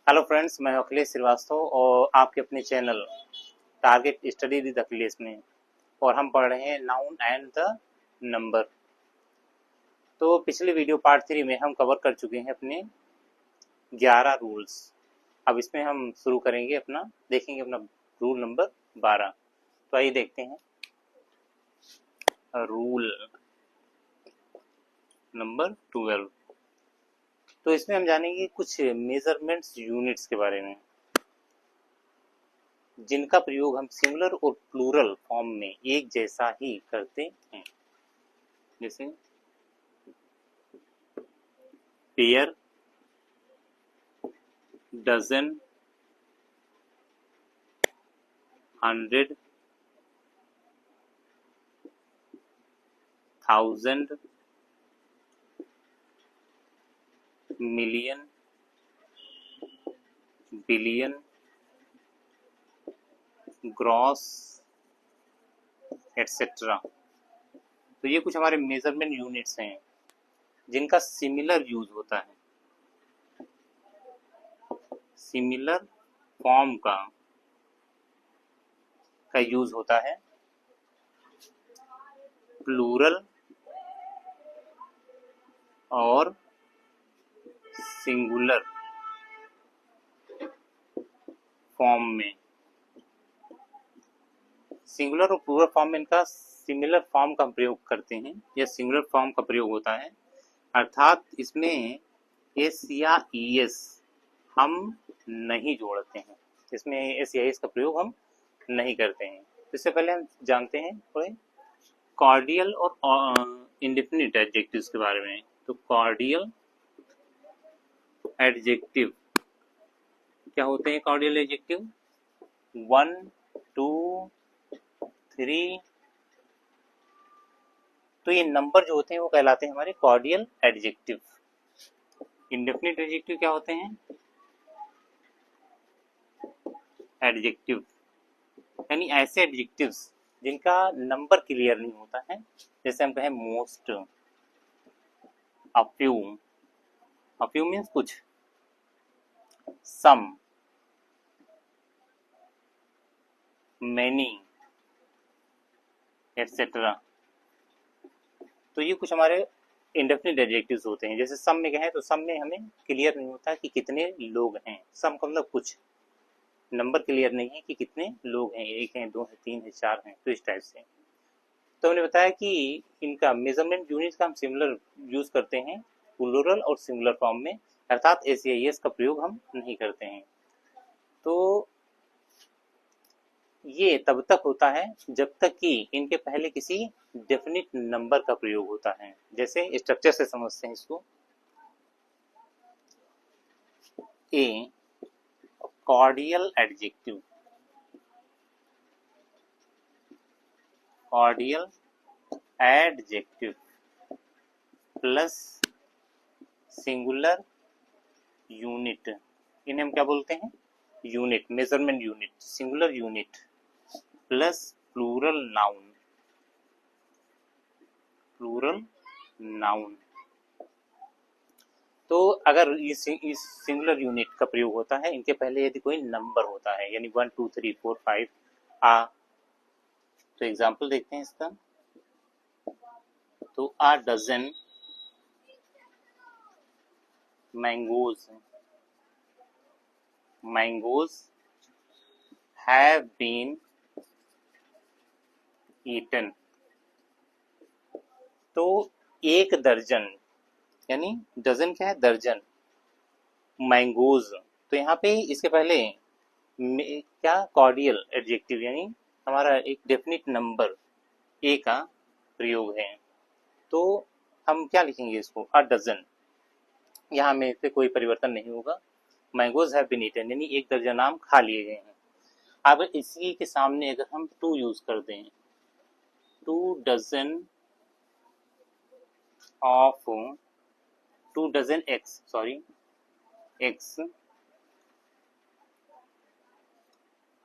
Hello friends, मैं अखिलेश श्रीवास्तव और आपके अपने channel target study with Akhilesh में। और हम पढ़ रहे हैं नाउन एंड द नंबर। तो पिछले वीडियो पार्ट 3 में हम कवर कर चुके हैं अपने 11 रूल्स। अब इसमें हम शुरू करेंगे देखेंगे अपना रूल नंबर 12। तो आइए देखते हैं रूल नंबर 12। तो इसमें हम जानेंगे कुछ मेजरमेंट्स यूनिट्स के बारे में, जिनका प्रयोग हम सिंगुलर और प्लूरल फॉर्म में एक जैसा ही करते हैं। जैसे pair, dozen, 100, 1000, million, billion, gross, etcetera. तो ये कुछ हमारे मेजरमेंट यूनिट्स हैं जिनका सिमिलर यूज होता है, सिमिलर फॉर्म का यूज होता है प्लूरल और सिंगुलर फॉर्म में। सिंगुलर और प्लूरल फॉर्म में इनका सिमिलर फॉर्म का प्रयोग करते हैं या सिंगुलर फॉर्म का प्रयोग होता है, अर्थात इसमें एस या ईएस हम नहीं जोड़ते हैं, इसमें एस या ईएस का प्रयोग हम नहीं करते हैं। इससे पहले हम जानते हैं थोड़े कॉर्डियल और इंडेफिनिट एडजेक्टिव्स के बारे में। तो कॉर्डियल एडजेक्टिव क्या होते हैं? Cordial adjective 1, 2, 3। तो ये नंबर जो होते हैं वो कहलाते हैं हमारे कॉर्डियल एडजेक्टिव। इंडेफिनिट एडजेक्टिव क्या होते हैं? एडजेक्टिव यानी ऐसे एडजेक्टिव्स जिनका नंबर क्लियर नहीं होता है। जैसे हम कहें मोस्ट, अफ्यू, अफ्यू मीन्स कुछ, सम, मैनी, एटसेट्रा। तो ये कुछ हमारे इंडेफिनिट एडजेक्टिव्स होते हैं। जैसे सम में कहें तो सम में हमें क्लियर नहीं होता कि कितने लोग हैं। सम का मतलब कुछ, नंबर क्लियर नहीं है कि कितने लोग हैं, 1 है, 2 है, 3 है, 4 हैं। तो इस टाइप से तो हमने बताया कि इनका मेजरमेंट यूनिट का हम सिमिलर यूज करते हैं प्लूरल और सिंगुलर फॉर्म में, अर्थात एस या एस का प्रयोग हम नहीं करते हैं। तो ये तब तक होता है जब तक कि इनके पहले किसी डेफिनिट नंबर का प्रयोग होता है। जैसे स्ट्रक्चर से समझते हैं इसको। A cardinal adjective, cardinal adjective plus singular unit, इन्हें हम क्या बोलते हैं? Unit, measurement unit, singular unit plus plural noun, plural noun. तो अगर इस सिंगुलर यूनिट का प्रयोग होता है इनके पहले यदि कोई नंबर होता है, यानी 1, 2, 3, 4, 5 आ। तो एग्जाम्पल देखते हैं इसका। तो a dozen mangoes, mangoes have been eaten. तो 1 दर्जन, यानी डजन क्या है? दर्जन, मैंगोज। तो यहाँ पे इसके पहले क्या कॉर्डियल एडजेक्टिव यानी हमारा एक डेफिनिट नंबर ए का प्रयोग है। तो हम क्या लिखेंगे इसको? अ डजन, यहाँ में से कोई परिवर्तन नहीं होगा। मैंगोज हैव बीन ईटन यानी 1 दर्जन आम खा लिए गए हैं। अब इसी के सामने अगर हम 2 यूज कर दें, 2 dozen of, 2 dozen eggs, sorry eggs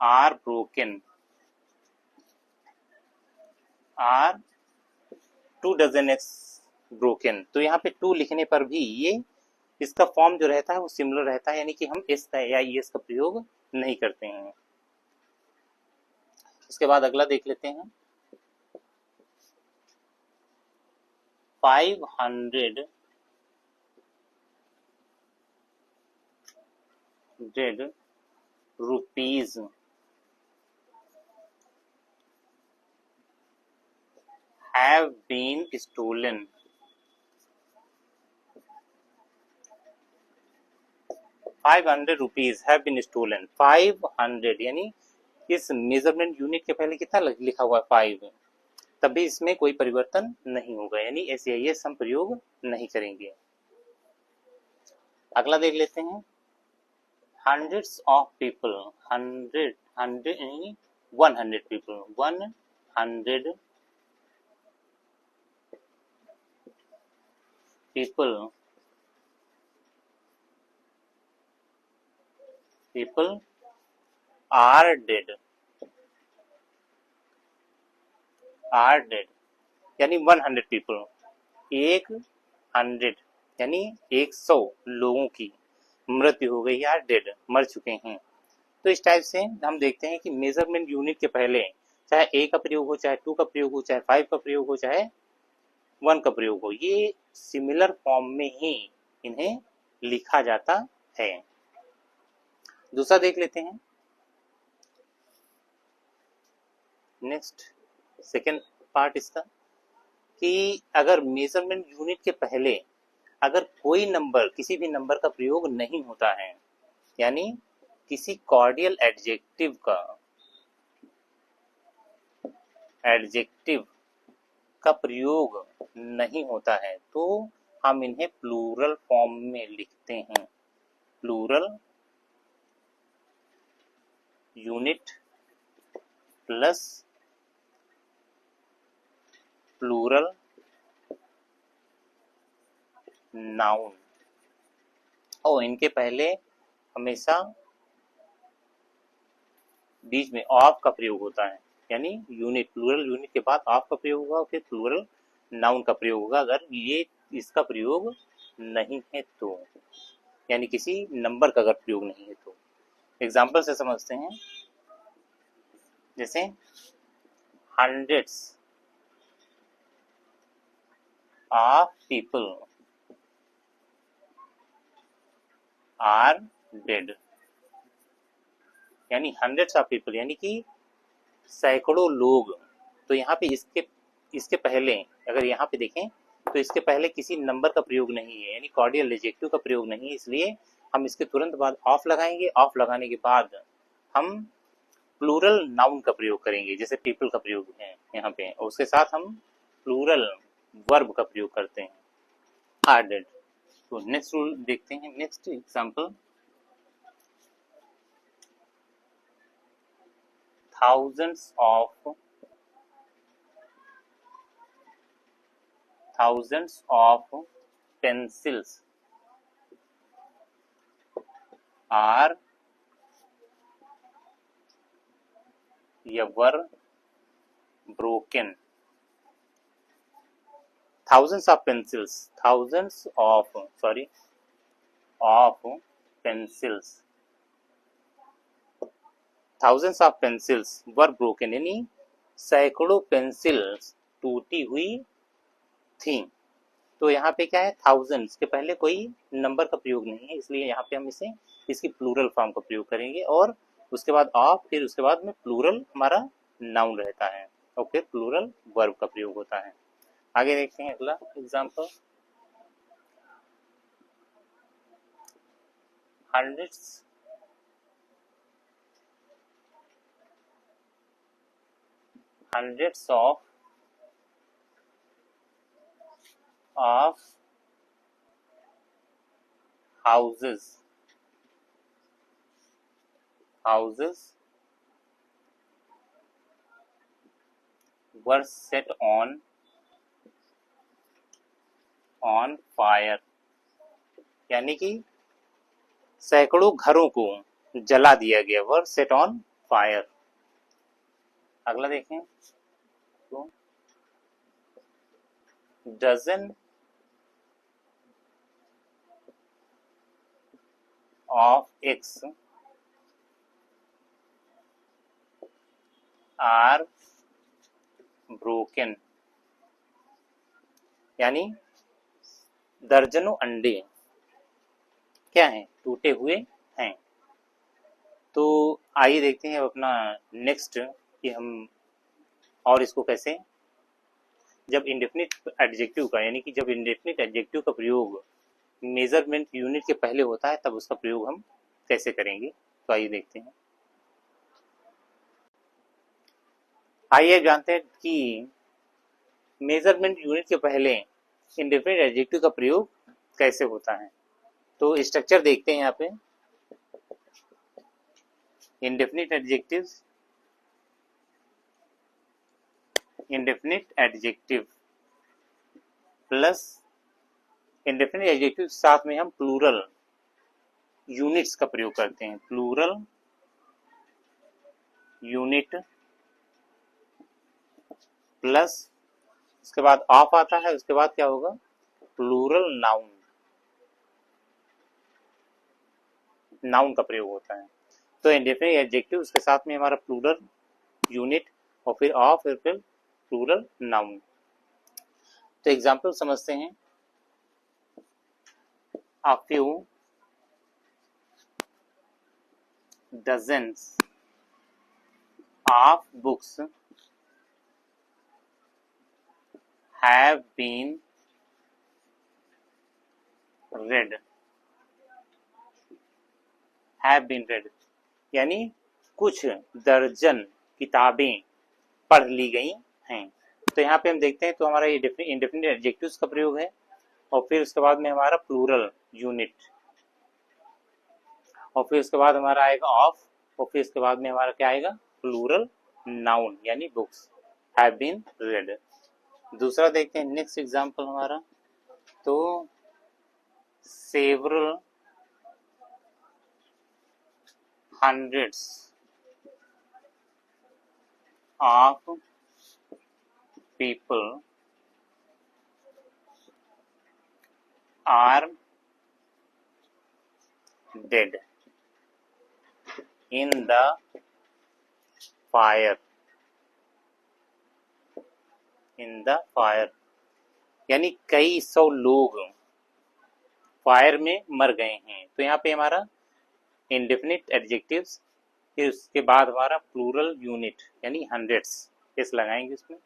are broken, are 2 dozen eggs broken. तो यहाँ पे 2 लिखने पर भी ये इसका फॉर्म जो रहता है वो सिमिलर रहता है, यानी कि हम एस या एस का प्रयोग नहीं करते हैं। इसके बाद अगला देख लेते हैं। 500 rupees have been stolen। 500 rupees have been stolen. 500 यानी इस मेजरमेंट यूनिट के पहले कितना लिखा हुआ है 5, तभी इसमें कोई परिवर्तन नहीं होगा, यानी एस हम प्रयोग नहीं करेंगे। अगला देख लेते हैं। hundreds of people, 100 people, 100 people are dead, यानी 100 people, 100 यानी 100 लोगों की मृत्यु हो गई है, डेड मर चुके हैं। तो इस टाइप से हम देखते हैं कि मेजरमेंट यूनिट के पहले चाहे ए का प्रयोग हो, चाहे 2 का प्रयोग हो, चाहे 5 का प्रयोग हो, चाहे 1 का प्रयोग हो, ये सिमिलर फॉर्म में ही इन्हें लिखा जाता है। दूसरा देख लेते हैं। नेक्स्ट सेकेंड पार्ट इसका कि अगर मेजरमेंट यूनिट के पहले अगर कोई नंबर, किसी भी नंबर का प्रयोग नहीं होता है, यानी किसी कॉर्डियल एडजेक्टिव का प्रयोग नहीं होता है, तो हम इन्हें प्लूरल फॉर्म में लिखते हैं। Plural unit plus plural noun, और इनके पहले हमेशा बीच में ऑफ का प्रयोग होता है, यानी यूनिट, प्लूरल यूनिट के बाद ऑफ का प्रयोग होगा, फिर प्लूरल नाउन का प्रयोग होगा अगर ये इसका प्रयोग नहीं है तो, यानी किसी नंबर का अगर प्रयोग नहीं है तो। एग्जाम्पल से समझते हैं। जैसे hundreds of people are dead, यानी hundreds of people यानी कि सैकड़ों लोग। तो यहाँ पे इसके पहले अगर यहाँ पे देखें तो इसके पहले किसी नंबर का प्रयोग नहीं है, यानी कॉर्डियल एडजेक्टिव का प्रयोग नहीं है, इसलिए हम इसके तुरंत बाद ऑफ लगाएंगे। ऑफ लगाने के बाद हम प्लूरल नाउन का प्रयोग करेंगे, जैसे पीपल का प्रयोग है यहाँ पे, और उसके साथ हम प्लूरल वर्ब का प्रयोग करते हैं, आर डेड। तो नेक्स्ट रूल देखते हैं। Next example, thousands of pencils are were broken। thousands of pencils were broken, यानी सैकड़ों पेंसिल्स टूटी हुई थी। तो यहाँ पे क्या है, थाउजेंड्स के पहले कोई नंबर का प्रयोग नहीं है, इसलिए यहाँ पे हम इसकी प्लूरल फॉर्म का प्रयोग करेंगे, और उसके बाद ऑफ, फिर उसके बाद में प्लूरल हमारा नाउन रहता है, और फिर प्लूरल वर्ब का प्रयोग होता है। आगे देखते हैं अगला example. hundreds of houses were set on fire, यानी कि सैकड़ों घरों को जला दिया गया, वर सेट ऑन फायर। अगला देखें तो ऑफ एक्स आर ब्रोकन, यानी दर्जनों अंडे क्या हैं, टूटे हुए हैं। तो आइए देखते हैं अब अपना नेक्स्ट कि हम और इसको कैसे, जब इंडेफिनिट एडजेक्टिव का, यानी कि जब इंडेफिनिट एडजेक्टिव का प्रयोग मेजरमेंट यूनिट के पहले होता है तब उसका प्रयोग हम कैसे करेंगे। तो आइए देखते हैं। आइए जानते हैं कि मेजरमेंट यूनिट के पहले इंडेफिनिट एडजेक्टिव का प्रयोग कैसे होता है। तो स्ट्रक्चर देखते हैं यहाँ पे। Indefinite adjectives, indefinite adjective plus indefinite adjective साथ में हम प्लूरल यूनिट्स का प्रयोग करते हैं। प्लूरल यूनिट प्लस उसके बाद ऑफ आता है, उसके बाद क्या होगा, प्लूरल नाउन, नाउन का प्रयोग होता है। तो इंडेफिनिट एडजेक्टिव उसके साथ में हमारा प्लूरल यूनिट और फिर ऑफ और फिर प्लूरल नाउन। तो एग्जाम्पल समझते हैं। A few dozens of books have been read, have been read, यानी कुछ दर्जन किताबें पढ़ ली गई हैं। तो यहाँ पे हम देखते हैं, तो हमारा ये इंडेफिनिट एडजेक्टिव्स का प्रयोग है और फिर उसके बाद में हमारा प्लूरल यूनिट और फिर उसके बाद हमारा आएगा ऑफ और फिर उसके बाद में हमारा क्या आएगा, प्लूरल नाउन यानी बुक्स हैव बीन रेड। दूसरा देखते हैं नेक्स्ट एग्जांपल हमारा। तो several hundreds of people are dead in the fire, in the fire, यानी कई सौ लोग फायर में मर गए हैं। तो यहाँ पे हमारा इंडेफिनिट एडजेक्टिव्स, फिर उसके बाद हमारा प्लूरल यूनिट यानी हंड्रेड्स, एस लगाएंगे उसमें।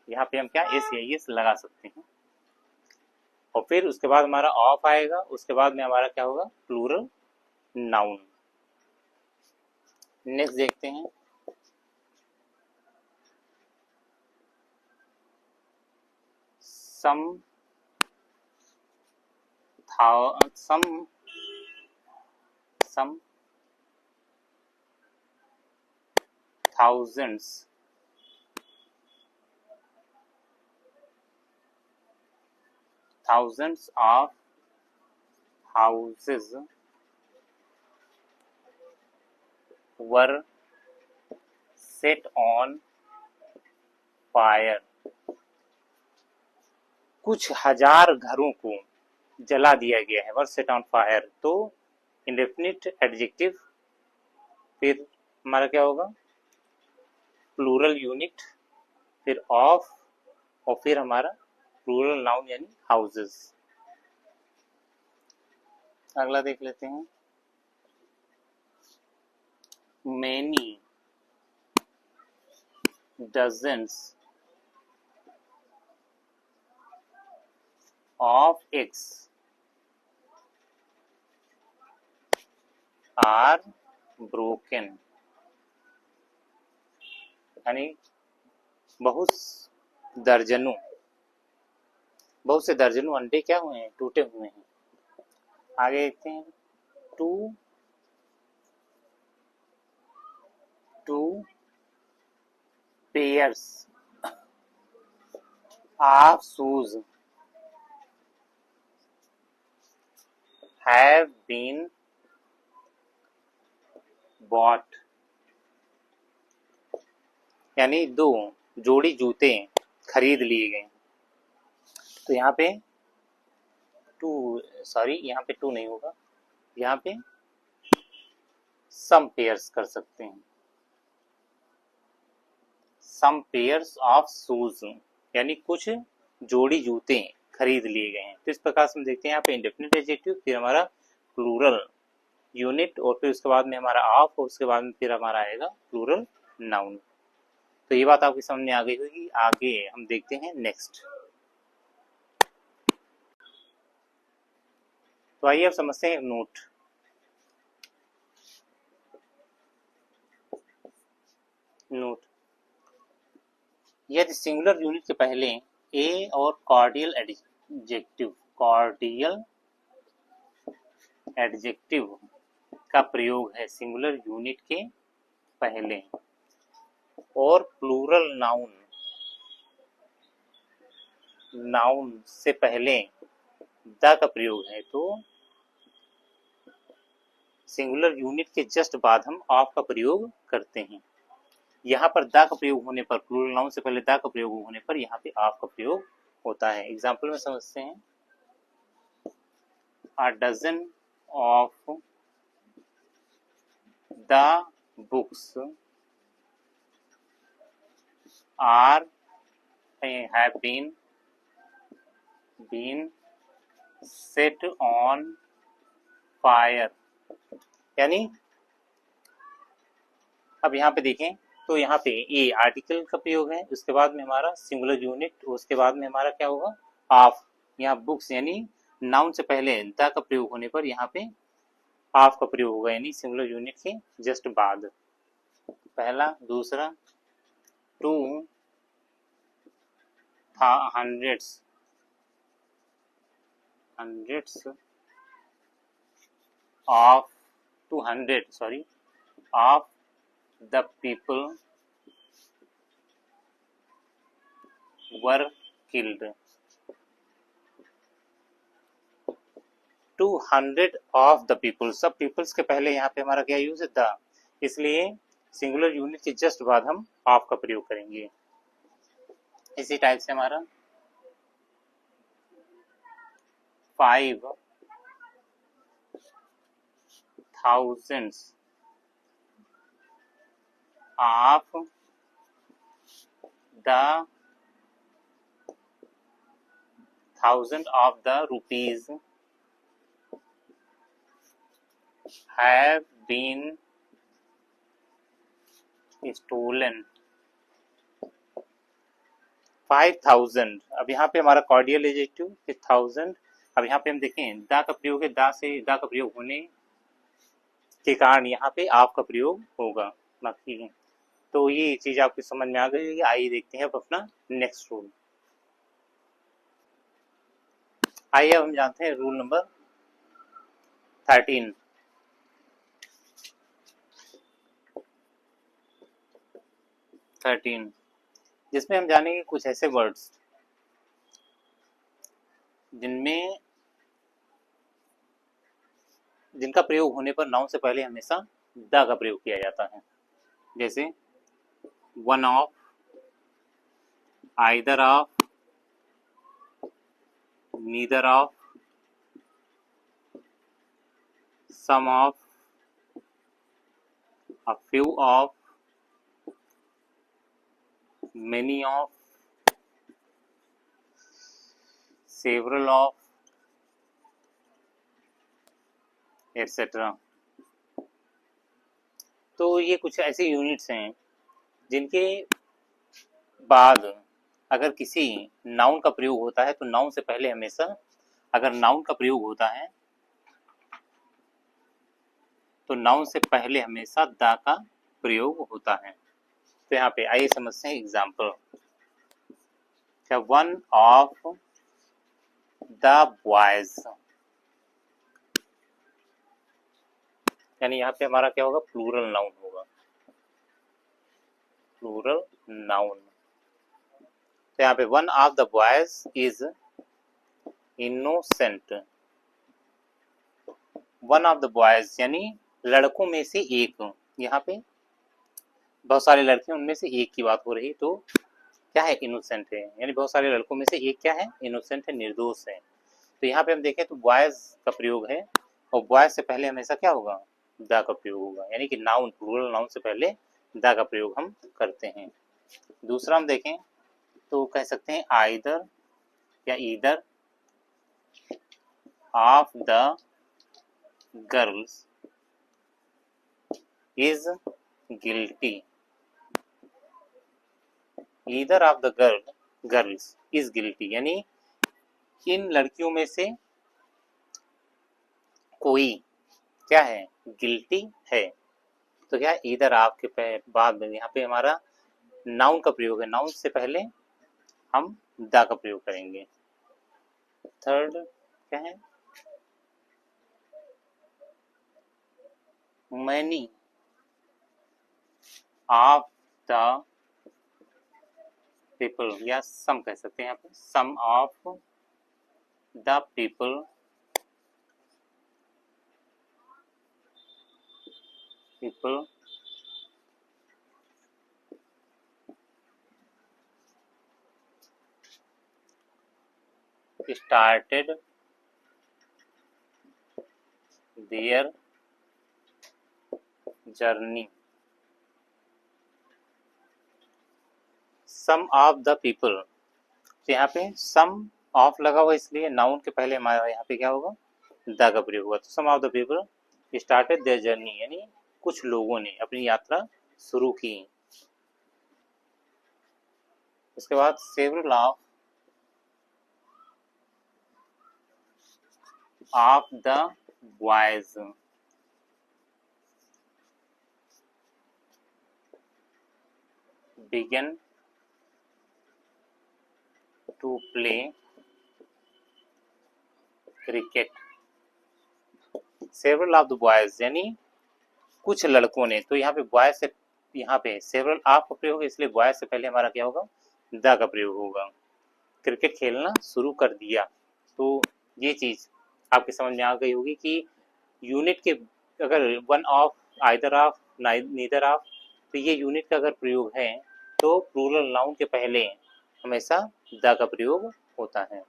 यहाँ पे हम क्या एस या एस लगा सकते हैं और फिर उसके बाद हमारा ऑफ आएगा, उसके बाद में हमारा क्या होगा, प्लूरल नाउन। नेक्स्ट देखते हैं। some thousands of houses were set on fire, कुछ हजार घरों को जला दिया गया है, वर सेट ऑन फायर। तो इंडेफिनिट एडजेक्टिव, फिर हमारा क्या होगा, प्लूरल यूनिट, फिर ऑफ और फिर हमारा प्लूरल नाउन यानी हाउसेस। अगला देख लेते हैं। Many dozens of eggs are broken, यानी बहुत से दर्जनों अंडे क्या हुए हैं, टूटे हुए हैं। आगे देखते हैं। two pairs of shoes have been bought, यानी दो जोड़ी जूते खरीद लिए गए। तो यहाँ पे टू नहीं होगा, यहाँ पे सम पेयर्स कर सकते हैं, सम पेयर्स ऑफ शूज यानी कुछ जोड़ी जूते खरीद लिए गए हैं। तो इस प्रकार से हम देखते हैं यहाँ पे इंडेफिनिट एडजेक्टिव, फिर हमारा प्लूरल यूनिट और फिर उसके बाद में हमारा ऑफ और उसके बाद में फिर हमारा आएगा प्लूरल नाउन। तो ये बात आपके सामने आ गई होगी। आगे हम देखते हैं नेक्स्ट। तो आइए अब समझते हैं नोट। नोट, यदि सिंगुलर यूनिट के पहले ए और कॉर्डियल एडजेक्टिव का प्रयोग है सिंगुलर यूनिट के पहले और प्लूरल नाउन से पहले द का प्रयोग है, तो सिंगुलर यूनिट के जस्ट बाद हम ऑफ का प्रयोग करते हैं। यहाँ पर द का प्रयोग होने पर, प्लूरल नाउन से पहले द का प्रयोग होने पर यहाँ पे ऑफ का प्रयोग होता है। एग्जाम्पल में समझते हैं। A dozen of the books have been set on fire। यानी अब यहाँ पे देखें तो यहाँ पे ए आर्टिकल का प्रयोग है, उसके बाद में हमारा सिंगुलर यूनिट, उसके बाद में हमारा क्या होगा ऑफ। यहाँ बुक्स यानी नाउन से पहले द का प्रयोग होने पर यहाँ पे ऑफ का प्रयोग होगा, यानी सिंगुलर यूनिट के जस्ट बाद। पहला, दूसरा, 200 of the people were killed। 200 of the people, सब पीपल्स के पहले यहाँ पे हमारा क्या यूज है द, इसलिए सिंगुलर यूनिट के जस्ट बाद हम ऑफ का प्रयोग करेंगे। इसी टाइप से हमारा 5,000 of the rupees have been stolen। 5,000, अब यहाँ पे हमारा कॉर्डियल एडजेक्टिव 1000। अब यहाँ पे हम देखें द का प्रयोग है, द का प्रयोग होने के कारण यहाँ पे आप का प्रयोग होगा बाकी है। तो ये चीज आपकी समझ में आ गई है। आइए देखते हैं अब अपना नेक्स्ट रूल। आइए अब हम जानते हैं रूल नंबर 13। जिसमें हम जानेंगे कुछ ऐसे वर्ड्स जिनका प्रयोग होने पर नाउन से पहले हमेशा द का प्रयोग किया जाता है। जैसे one of, either of, neither of, some of, a few of, many of, several of, etc। तो ये कुछ ऐसे यूनिट्स हैं जिनके बाद अगर किसी नाउन का प्रयोग होता है तो नाउन से पहले हमेशा, अगर नाउन का प्रयोग होता है तो नाउन से पहले हमेशा द का प्रयोग होता है। तो यहाँ पे आइए समझते हैं एग्जाम्पल। क्या वन ऑफ द बॉयज, यानी यहाँ पे हमारा क्या होगा प्लूरल नाउन होगा, प्लूरल नाउन। तो यहाँ पे one of the boys is innocent. One of the boys यानी लड़कों में से एक, यहाँ पे बहुत सारे लड़के उनमें से एक की बात हो रही, तो क्या है इनोसेंट है, यानी बहुत सारे लड़कों में से एक क्या है इनोसेंट है, निर्दोष है। तो यहाँ पे हम देखें तो बॉयज का प्रयोग है और बॉयज से पहले हमेशा क्या होगा द का प्रयोग होगा, यानी कि नाउन, प्लूरल नाउन से पहले द का प्रयोग हम करते हैं। दूसरा हम देखें तो कह सकते हैं आइदर या either of the girls is guilty. Either of the girls is guilty, यानी इन लड़कियों में से कोई क्या है, गिल्टी है। तो क्या ईदर आपके बाद में यहाँ पे हमारा नाउन का प्रयोग है, नाउन से पहले हम द का प्रयोग करेंगे। थर्ड क्या है, मैनी ऑफ द पीपल, या सम कह सकते हैं यहाँ पे, some of the people started their journey। Some of the people, तो यहाँ पे सम ऑफ लगा हुआ इसलिए नाउन के पहले हमारा यहाँ पे क्या होगा, द का प्रयोग हुआ। तो some of the people started their journey, यानी कुछ लोगों ने अपनी यात्रा शुरू की। उसके बाद several of the boys began to play cricket। Several of the boys यानी कुछ लड़कों ने, तो यहाँ पे बॉयज से, यहाँ पे सेवरल ऑफ का प्रयोग है इसलिए बॉयज से पहले हमारा क्या होगा, द का प्रयोग होगा। क्रिकेट खेलना शुरू कर दिया। तो ये चीज आपके समझ में आ गई होगी कि यूनिट के अगर one of, either of, neither of, तो ये यूनिट का अगर प्रयोग है तो प्लूरल नाउन के पहले हमेशा द का प्रयोग होता है।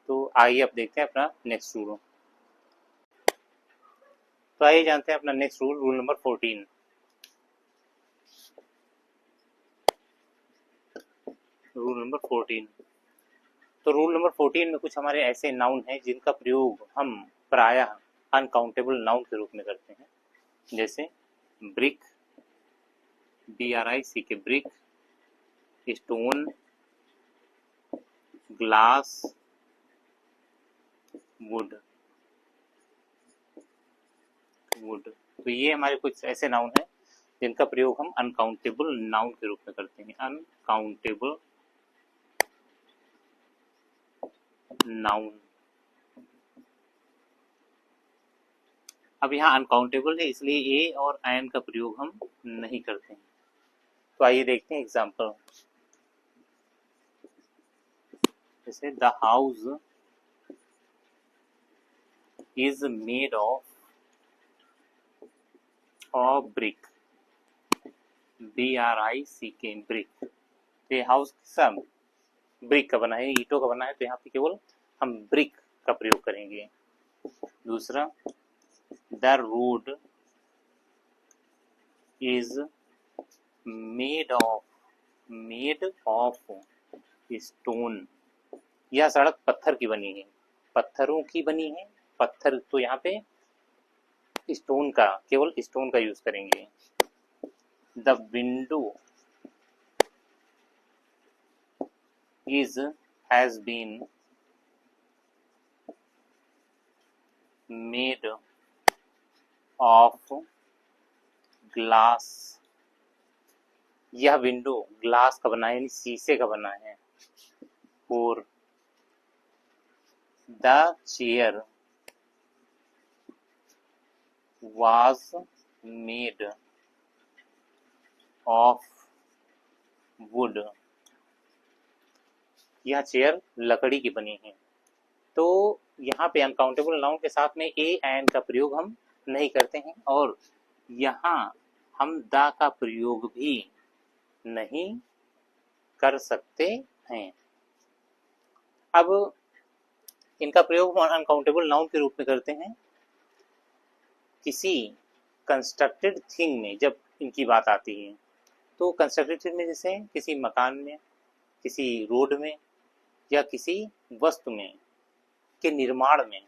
तो आइए अब देखते हैं अपना नेक्स्ट रूल। तो आइए जानते हैं अपना next rule, rule number 14। Rule number 14, तो रूल नंबर 14 में कुछ हमारे ऐसे नाउन हैं जिनका प्रयोग हम प्रायः अनकाउंटेबल नाउन के रूप में करते हैं, जैसे brick, BRICK brick, stone, glass, would. तो ये हमारे कुछ ऐसे नाउन हैं जिनका प्रयोग हम अनकाउंटेबल नाउन के रूप में करते हैं, अनकाउंटेबल नाउन। अब यहाँ अनकाउंटेबल है इसलिए ए और एन का प्रयोग हम नहीं करते हैं। तो आइए देखते हैं एग्जाम्पल। जैसे the house is made of brick, BRICK brick. ये हाउस सब ब्रिक का बना है, ईंटों का बना है, तो यहाँ पे केवल हम ब्रिक का प्रयोग करेंगे। दूसरा, the road is made of stone. यह सड़क पत्थर की बनी है, पत्थरों की बनी है, पत्थर, तो यहाँ पे स्टोन का, केवल स्टोन का यूज करेंगे। The window has been made of glass. यह विंडो ग्लास का बना है, यानी शीशे का बना है। और the chair was made of wood। यह चेयर लकड़ी की बनी है। तो यहाँ पे अनकाउंटेबल नाउन के साथ में ए एंड का प्रयोग हम नहीं करते हैं, और यहाँ हम द का प्रयोग भी नहीं कर सकते हैं। अब इनका प्रयोग हम अनकाउंटेबल नाउन के रूप में करते हैं किसी कंस्ट्रक्टेड थिंग में जब इनकी बात आती है, तो कंस्ट्रक्टेड थिंग में जैसे किसी मकान में, किसी रोड में, या किसी वस्तु में के निर्माण में,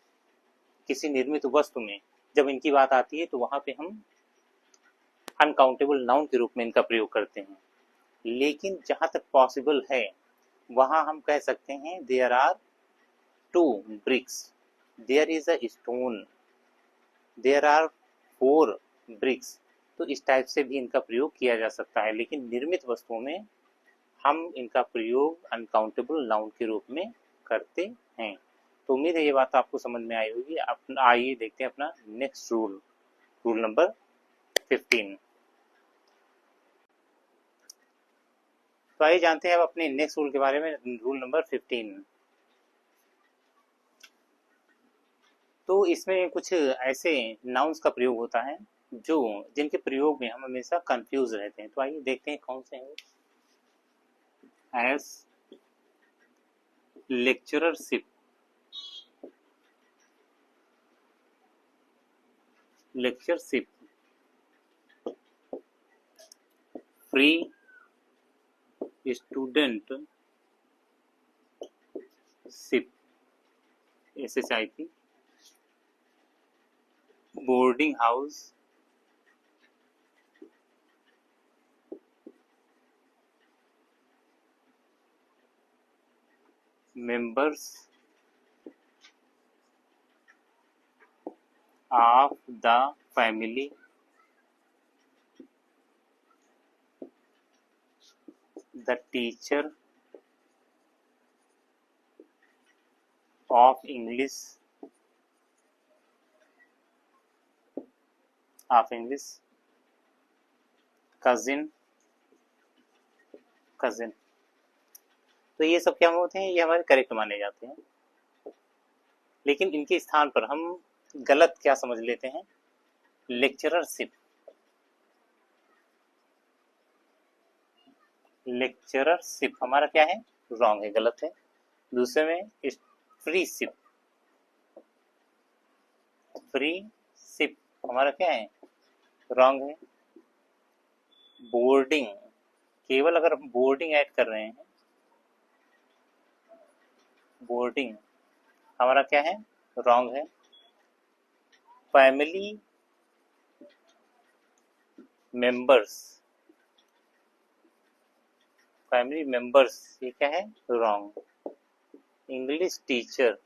किसी निर्मित वस्तु में जब इनकी बात आती है तो वहां पे हम अनकाउंटेबल नाउन के रूप में इनका प्रयोग करते हैं। लेकिन जहां तक पॉसिबल है वहां हम कह सकते हैं there are 2 bricks, there is a stone, there are 4 bricks. तो इस टाइप से भी इनका प्रयोग किया जा सकता है, लेकिन निर्मित वस्तुओं में हम इनका प्रयोग अनकाउंटेबल नाउन के रूप में करते हैं। तो उम्मीद है ये बात आपको समझ में आई होगी। आइए देखते हैं अपना नेक्स्ट रूल, रूल नंबर 15। तो आइए जानते हैं अब अपने नेक्स्ट रूल के बारे में, रूल नंबर 15। तो इसमें कुछ ऐसे नाउन्स का प्रयोग होता है जो जिनके प्रयोग में हम हमेशा कंफ्यूज रहते हैं। तो आइए देखते हैं कौन से हैं। As lecturership, lectureship, free student ship, SHIP, boarding house, members of the family, the teacher of English, cousin, तो ये सब क्या होते हैं, ये हमारे करेक्ट माने जाते हैं। लेकिन इनके स्थान पर हम गलत क्या समझ लेते हैं, लेक्चररशिप, लेक्चररशिप हमारा क्या है, रॉन्ग है, गलत है। दूसरे में फ्री शिप, फ्री शिप हमारा क्या है, रॉन्ग है। बोर्डिंग, केवल अगर हम बोर्डिंग ऐड कर रहे हैं, बोर्डिंग हमारा क्या है, रॉन्ग है। फैमिली मेंबर्स, फैमिली मेंबर्स ये क्या है, रॉन्ग। इंग्लिश टीचर,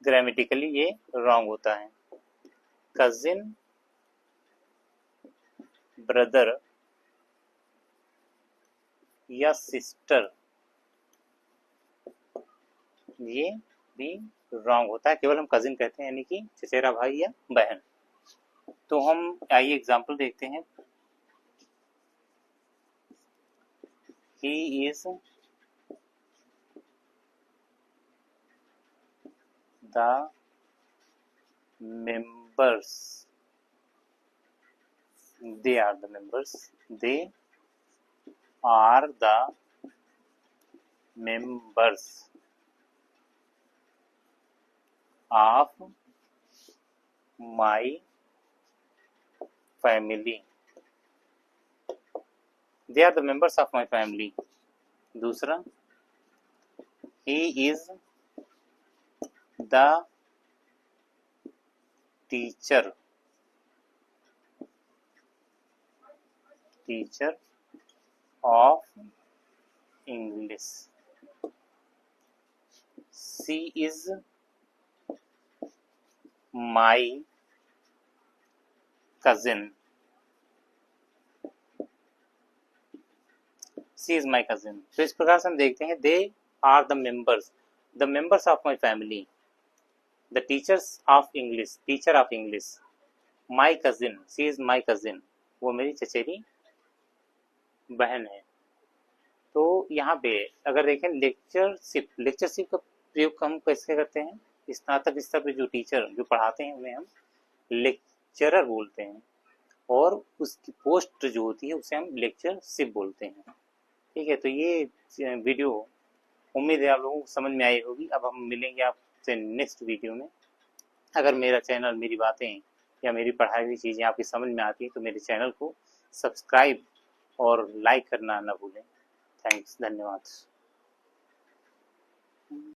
ग्रामेटिकली ये रॉन्ग होता है। कजिन, ब्रदर या सिस्टर ये भी रॉन्ग होता है, केवल हम कजिन कहते हैं, यानी कि चचेरा भाई या बहन। तो हम आइए एग्जाम्पल देखते हैं। He is the members, they are the members, they are the members of my family, they are the members of my family। दूसरा, he is the teacher, teacher of English। She is my cousin, she is my cousin। तो इस प्रकार से हम देखते हैं, they are the members of my family, the teachers of English, teacher of English, my cousin, she is my cousin, वो मेरी चचेरी बहन है। तो यहाँ पे अगर देखें लेक्चरशिप, लेक्चरशिप का प्रयोग हम कैसे करते हैं, स्नातक स्तर पे जो टीचर जो पढ़ाते हैं उन्हें हम लेक्चरर बोलते हैं, और उसकी पोस्ट जो होती है उसे हम लेक्चरशिप बोलते हैं। ठीक है, तो ये वीडियो उम्मीद है आप लोगों को समझ में आई होगी। अब हम मिलेंगे आपसे नेक्स्ट वीडियो में। अगर मेरा चैनल, मेरी बातें या मेरी पढ़ाई हुई चीज़ें आपकी समझ में आती हैं तो मेरे चैनल को सब्सक्राइब और लाइक करना ना भूलें। थैंक्स, धन्यवाद।